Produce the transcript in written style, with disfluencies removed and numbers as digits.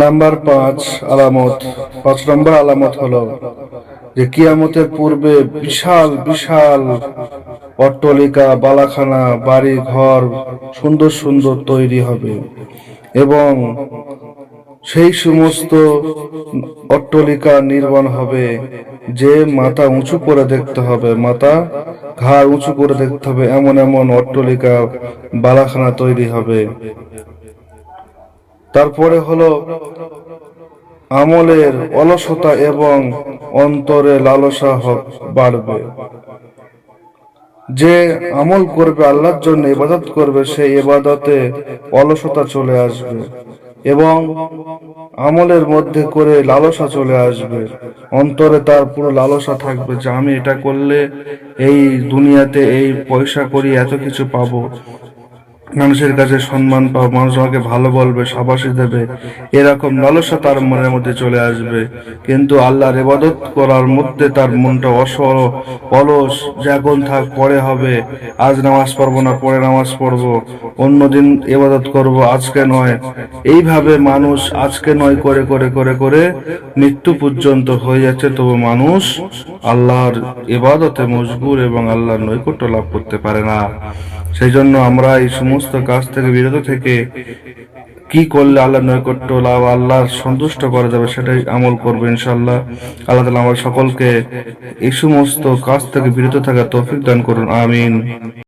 Number 5 আলামত। 5 নম্বর আলামত হলো যে কিয়ামতের পূর্বে বিশাল বিশাল অট্টালিকা, বালাখানা, বাড়ি ঘর সুন্দর সুন্দর তৈরি হবে এবং সেই সমস্ত অট্টালিকা নির্মাণ হবে যে মাথা উঁচু করে দেখতে হবে, মাথা ঘাড় উঁচু করে দেখতে হবে, এমন এমন অট্টালিকা, বালাখানা তৈরি হবে। তারপরে হলো আমলের অলসতা এবং অন্তরে লালসা বাড়বে। যে আমল করবে, আল্লাহর জন্য ইবাদত করবে, সেই ইবাদতে অলসতা চলে আসবে এবং আমলের মধ্যে করে লালসা চলে আসবে। অন্তরে তার পুরো লালসা থাকবে যে আমি এটা করলে এই দুনিয়াতে এই পয়সা করি এত কিছু পাবো, মানুষের কাছে সম্মান পাবো, মানুষ আমাকে ভালো বলবে, শাবাশি দেবে, এরকম লালসা তার মনের মধ্যে চলে আসবে। কিন্তু আল্লাহর ইবাদত করার মধ্যে তার মনটা অলস, যে এখন থাক, পরে হবে, আজ নামাজ পড়বো না, পরে নামাজ পড়বো, অন্যদিন ইবাদত করব, আজকে নয়। এইভাবে মানুষ আজকে নয় করে করে করে করে মৃত্যু পর্যন্ত হয়ে যাচ্ছে, তবু মানুষ আল্লাহর ইবাদতে মশগুল এবং আল্লাহর নৈকট্য লাভ করতে পারে না। সেই জন্য আমরা এই সমস্ত কাজ থেকে বিরত থেকে কি করলে আল্লাহর নৈকট্য লাভ, আল্লাহর সন্তুষ্ট করা যাবে, সেটাই আমল করবো ইনশাআল্লাহ। আল্লাহ তাআলা আমাদের সকলকে এই সমস্ত কাজ থেকে বিরত থাকার তৌফিক দান করুন, আমিন।